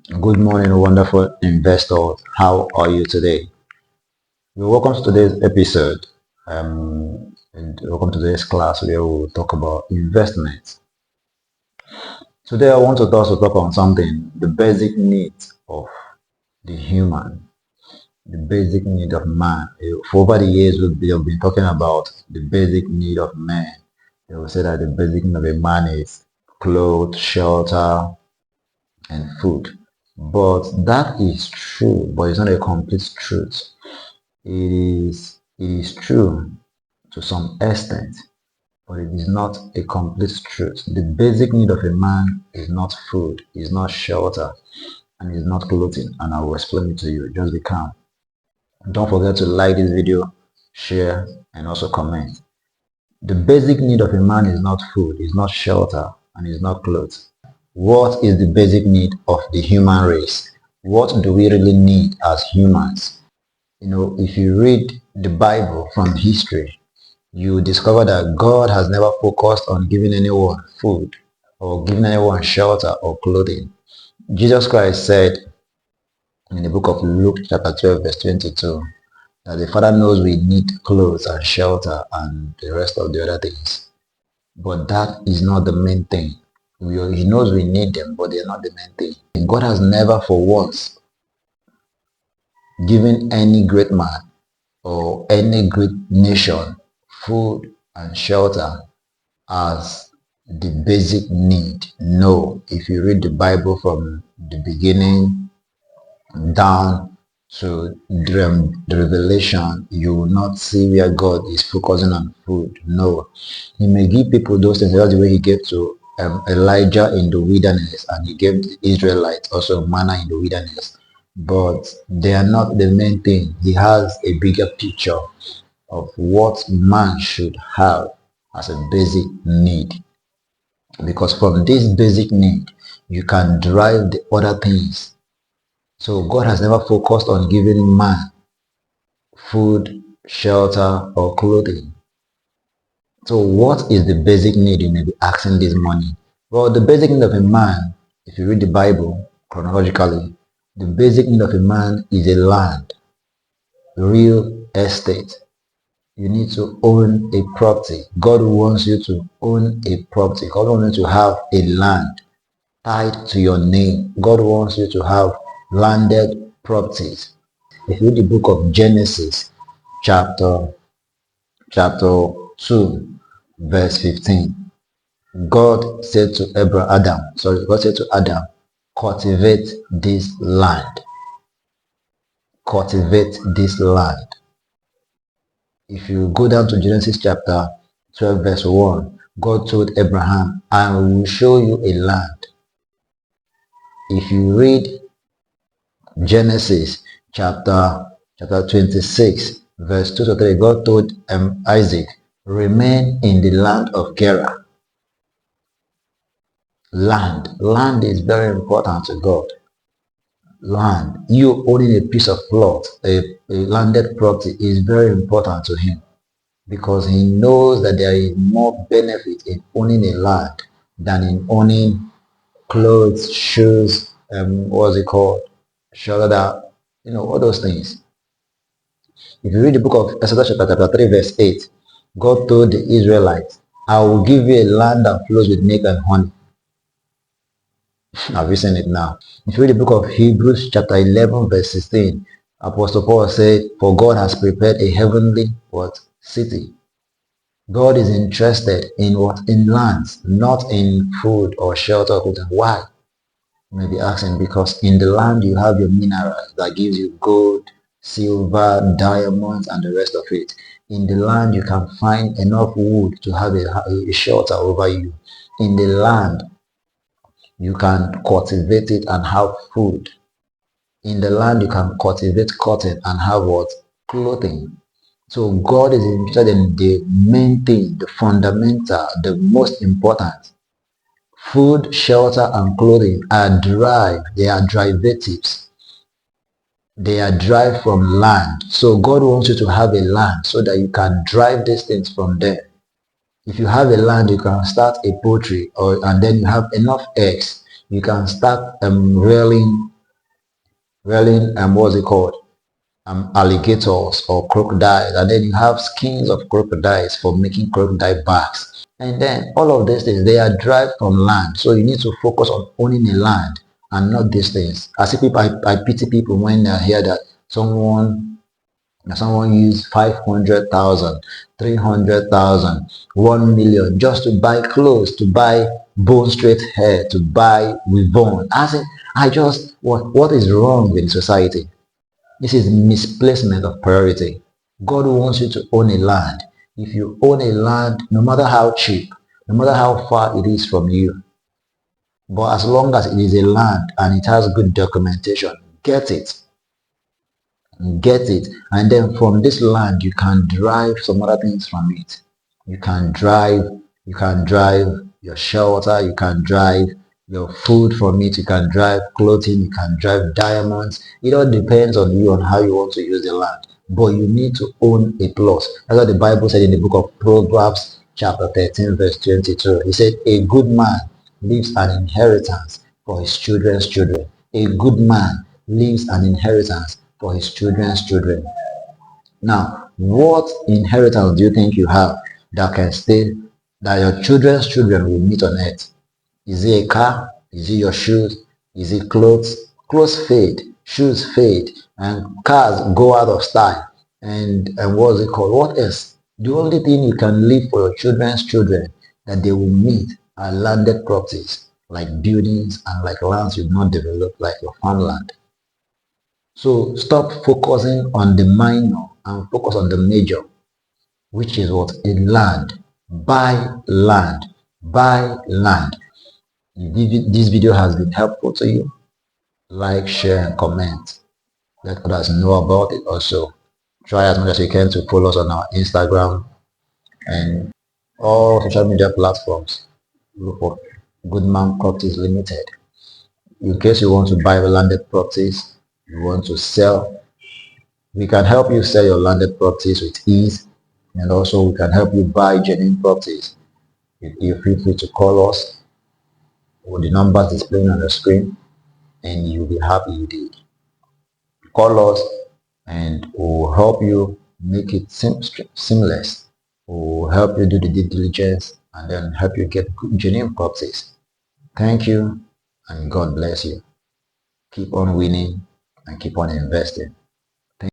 Good morning, wonderful investors. How are you today? Welcome to today's episode. And welcome to today's class where we'll talk about investments. Today, I want to also talk on something the basic needs of the human, the basic need of man. For over the years, have been talking about the basic need of man. They will say that the basic need of a man is clothes, shelter, and food. But that is true, but it's not a complete truth. It is true to some extent, but it is not a complete truth. The basic need of a man is not food, is not shelter, and is not clothing. And I will explain it to you. Just be calm. Don't forget to like this video, share, and also comment. The basic need of a man is not food, is not shelter, and is not clothes. What is the basic need of the human race? What do we really need as humans? If you read the Bible from history, you discover that God has never focused on giving anyone food or giving anyone shelter or clothing. Jesus Christ said in the book of Luke chapter 12 verse 22 that the Father knows we need clothes and shelter and the rest of the other things. But that is not the main thing. He knows we need them, but they're not the main thing. God has never for once given any great man or any great nation food and shelter as the basic need. No, if you read the Bible from the beginning down to the revelation, you will not see where God is focusing on food. No, he may give people those things. That's the way he gave to Elijah in the wilderness, and he gave the Israelites also manna in the wilderness. But they are not the main thing. He has a bigger picture of what man should have as a basic need. Because from this basic need, you can derive the other things. So God has never focused on giving man food, shelter, or clothing. So what is the basic need you may be asking this morning? Well, the basic need of a man, if you read the Bible chronologically, the basic need of a man is a land, real estate. You need to own a property. God wants you to own a property. God wants you to have a land tied to your name. God wants you to have landed properties. If you read the book of Genesis, chapter 2, verse 15, God said to God said to Adam, cultivate this land. Cultivate this land. If you go down to Genesis chapter 12 verse 1, God told Abraham, I will show you a land. If you read Genesis chapter 26 verse 2 to 3, God told Isaac, remain in the land of Gerar. Land is very important to God. Land, you owning a piece of plot, a landed property is very important to him, because he knows that there is more benefit in owning a land than in owning clothes, shoes, what's it called, shoulder, all those things. If you read the book of Exodus chapter 3 verse 8, God told the Israelites, I will give you a land that flows with milk and honey. Have you seen it now? If you read the book of Hebrews chapter 11 verse 16, Apostle Paul said, for God has prepared a heavenly city. God is interested in what? In lands, not in food or shelter. Why? You may be asking, because in the land you have your minerals that gives you gold, silver, diamonds, and the rest of it. In the land you can find enough wood to have a shelter over you. In the land you can cultivate it and have food. In the land you can cultivate cotton and have what? Clothing. So God is interested in the main thing, the fundamental, the most important. Food, shelter, and clothing are derived, they are derivatives. They are derived from land. So God wants you to have a land so that you can drive these things from there. If you have a land, you can start a poultry, and then you have enough eggs. You can start rearing rearing what's it called? Alligators or crocodiles, and then you have skins of crocodiles for making crocodile bags. And then all of these things, they are derived from land. So you need to focus on owning a land and not these things. I see people, I pity people when they hear that someone used 500,000, 300,000, 1 million just to buy clothes, to buy bone straight hair, to buy Revon. What is wrong with society? This is misplacement of priority. God wants you to own a land. If you own a land, no matter how cheap, no matter how far it is from you, but as long as it is a land and it has good documentation, get it. Get it. And then from this land, you can drive some other things from it. You can drive your shelter, you can drive your food from it, you can drive clothing, you can drive diamonds. It all depends on you on how you want to use the land. But you need to own a plot. That's what the Bible said in the book of Proverbs, chapter 13, verse 22. He said, a good man leaves an inheritance for his children's children. A good man leaves an inheritance for his children's children. Now, what inheritance do you think you have that can stay, that your children's children will meet on earth? Is it a car? Is it your shoes? Is it clothes? Clothes fade, shoes fade, and cars go out of style. And what's it called? What else? The only thing you can leave for your children's children that they will meet are landed properties, like buildings and like lands you've not developed, like your farmland. So stop focusing on the minor and focus on the major, which is what? A land. Buy land. Buy land. If this video has been helpful to you, like, share, and comment. Let others know about it also. Try as much as you can to follow us on our Instagram and all social media platforms. Look for Goodman Properties Limited. In case you want to buy landed properties, you want to sell, we can help you sell your landed properties with ease, and also we can help you buy genuine properties. You feel free to call us with the numbers displaying on the screen, and you'll be happy you did. Call us and we'll help you make it seamless. We'll help you do the due diligence and then help you get good, genuine properties. Thank you and God bless you. Keep on winning and keep on investing.